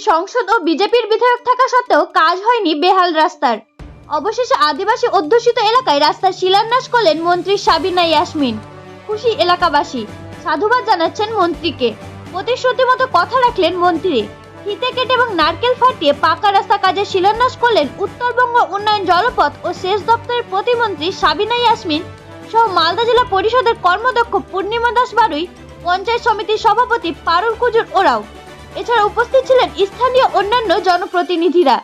সংসদ ও বিজেপির বিধায়ক থাকা সত্ত্বেও কাজ হয়নি বেহাল রাস্তার। অবশেষে আদিবাসী অধ্যুষিত এলাকায় রাস্তার শিলান্যাস করলেন মন্ত্রী সাবিনা ইয়াসমিন। খুশি এলাকাবাসী, সাধুবাদ জানাচ্ছেন মন্ত্রীকে। প্রতিশ্রুতি মতো কথা রাখলেন মন্ত্রী। ফিতে কেটে এবং নারকেল ফাটিয়ে পাকা রাস্তা কাজের শিলান্যাস করলেন উত্তরবঙ্গ উন্নয়ন জলপথ ও সেচ দপ্তরের প্রতিমন্ত্রী সাবিনা ইয়াসমিন সহ মালদা জেলা পরিষদের কর্মদক্ষ পূর্ণিমা দাস বারুই, পঞ্চায়েত সমিতির সভাপতি পারুল কুজুর ওরাও। এছাড়া উপস্থিত ছিলেন স্থানীয় অন্যান্য জনপ্রতিনিধিরা।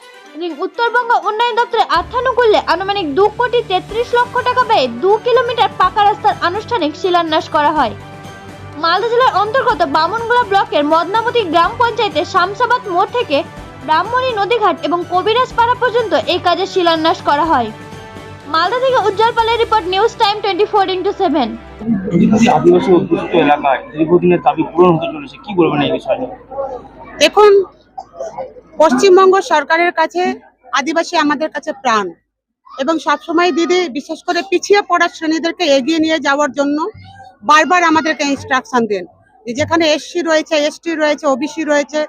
উত্তরবঙ্গ উন্নয়ন দপ্তরের অর্থানুকূল্যে আনুমানিক 2,33 লক্ষ টাকা ব্যয়ে 2 কিলোমিটার পাকা রাস্তার আনুষ্ঠানিক শিলান্যাস করা হয়। মালদা জেলার অন্তর্গত বামনগোলা ব্লকের মদনামতি গ্রাম পঞ্চায়েতের শামসাবাদ মোড় থেকে ব্রাহ্মণী নদীঘাট এবং কবিরাজপাড়া পর্যন্ত এই কাজের শিলান্যাস করা হয়। মালদা থেকে উজ্জ্বল পালের রিপোর্ট, নিউজ টাইম 24x7। আদিবাসী অধ্যুষিত এলাকায় দীর্ঘদিনের দাবি পূরণ হতে চলেছে, কি বলবেন এই বিষয়ে? দেখুন, পশ্চিমবঙ্গ সরকারের কাছে আদিবাসী আমাদের কাছে প্রাণ, এবং সবসময় দিদি বিশেষ করে পিছিয়ে পড়া শ্রেণীদেরকে এগিয়ে নিয়ে যাওয়ার জন্য বারবার আমাদেরকে ইনস্ট্রাকশন দেন। যেখানে এসসি রয়েছে, এসটি রয়েছে, ওবিসি রয়েছে,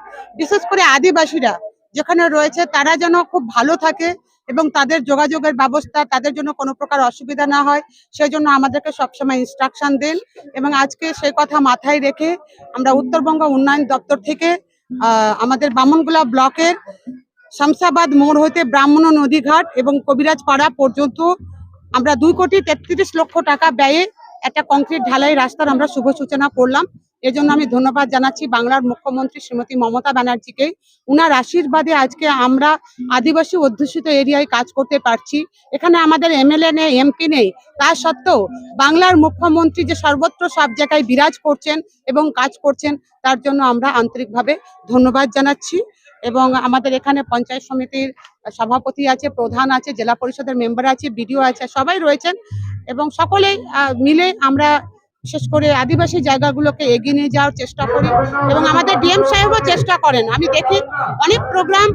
বিশেষ করে আদিবাসীরা যেখানে রয়েছে তারা যেন খুব ভালো থাকে এবং তাদের যোগাযোগের ব্যবস্থা, তাদের জন্য কোনো প্রকার অসুবিধা না হয়, সেই জন্য আমাদেরকে সবসময় ইনস্ট্রাকশন দেন। এবং আজকে সেই কথা মাথায় রেখে আমরা উত্তরবঙ্গ উন্নয়ন দপ্তর থেকে আমাদের বামনগোলা ব্লকের শামসাবাদ মোড় হতে ব্রাহ্মণ নদীঘাট এবং কবিরাজপাড়া পর্যন্ত আমরা 2,33 লক্ষ টাকা ব্যয়ে একটা কংক্রিট ঢালাই রাস্তার আমরা শুভ সূচনা করলাম। এজন্য আমি ধন্যবাদ জানাচ্ছি বাংলার মুখ্যমন্ত্রী শ্রীমতী মমতা ব্যানার্জিকে। উনার আশীর্বাদে আজকে আমরা আদিবাসী অধ্যুষিত এরিয়ায় কাজ করতে পারছি। এখানে আমাদের এমএলএ নেই, এমপি নেই, তা সত্ত্বেও বাংলার মুখ্যমন্ত্রী যে সর্বত্র সব জায়গায় বিরাজ করছেন এবং কাজ করছেন, তার জন্য আমরা আন্তরিকভাবে ধন্যবাদ জানাচ্ছি। এবং আমাদের এখানে পঞ্চায়েত সমিতির সভাপতি আছে, প্রধান আছে, জেলা পরিষদের মেম্বার আছে, বিডিও আছে, সবাই রয়েছেন এবং সকলেই মিলে আমরা বিশেষ করে আদিবাসী জায়গাগুলোকে এগিয়ে নিয়ে যাওয়ার চেষ্টা করি। এবং আমাদের ডিএম সাহেবও চেষ্টা করেন। আমি দেখি অনেক প্রোগ্রাম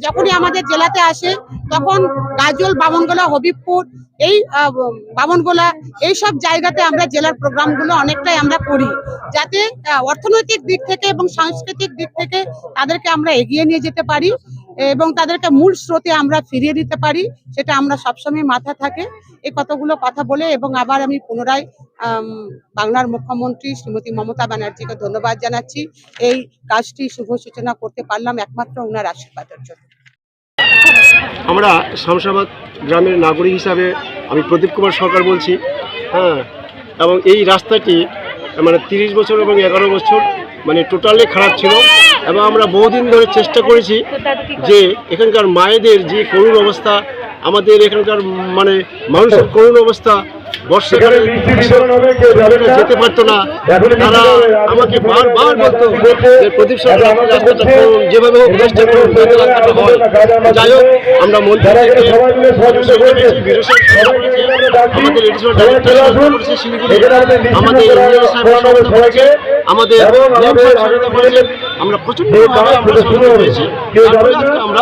যখনই আমাদের জেলাতে আসে তখন গাজল, বামনগোলা, হবিবপুর, এই বামনগোলা, এই সব জায়গাতে আমরা জেলার প্রোগ্রামগুলো অনেকটাই আমরা করি, যাতে অর্থনৈতিক দিক থেকে এবং সাংস্কৃতিক দিক থেকে তাদেরকে আমরা এগিয়ে নিয়ে যেতে পারি এবং তাদেরকে মূল স্রোতে আমরা ফিরিয়ে দিতে পারি, সেটা আমরা সবসময় মাথা থাকে। এই কতগুলো কথা বলে এবং আবার আমি পুনরায় বাংলার মুখ্যমন্ত্রী শ্রীমতী মমতা ব্যানার্জিকে ধন্যবাদ জানাচ্ছি। এই কাজটি শুভ সূচনা করতে পারলাম একমাত্র ওনার আশীর্বাদের জন্য। আমরা শামসাবাদ গ্রামের নাগরিক হিসাবে আমি প্রদীপ কুমার সরকার বলছি। এবং এই রাস্তাটি 30 বছর এবং 11 বছর টোটালি খারাপ ছিল এবং আমরা বহুদিন ধরে চেষ্টা করেছি যে এখানকার মায়েদের যে করুণ অবস্থা, আমাদের এখানকার মানুষের করুণ অবস্থা, বর্ষাকালে যেতে পারতো না, তারা আমাকে বারবার বলতো যে প্রদীপ সরকার রাস্তাটা করুন, যেভাবে হোক চেষ্টা করুন, রাস্তাটা হয়। যাই হোক, আমরা মন্ত্রী থেকে আমাদের এডিশনাল ডাইরেক্টর করেছে শিলিগুড়ি, আমাদের ইঞ্জিনিয়ার সাহেব সহায়তা করেছে, আমাদের সহায়তা করেছে, আমরা প্রচণ্ডভাবে আমরা সহায়তা করেছি। তারপরে আমরা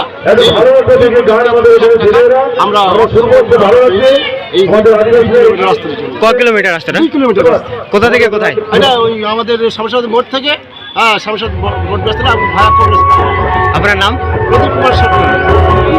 এই কত কিলোমিটার রাস্তাটা? 2 কিলোমিটার রাস্তা। কোথা থেকে কোথায়? এটা ওই আমাদের শামসাবাদ মোড় থেকে শামসাবাদ মোড় রাস্তাটা ভায়া। আপনার নাম? প্রদীপ কুমার সরকার।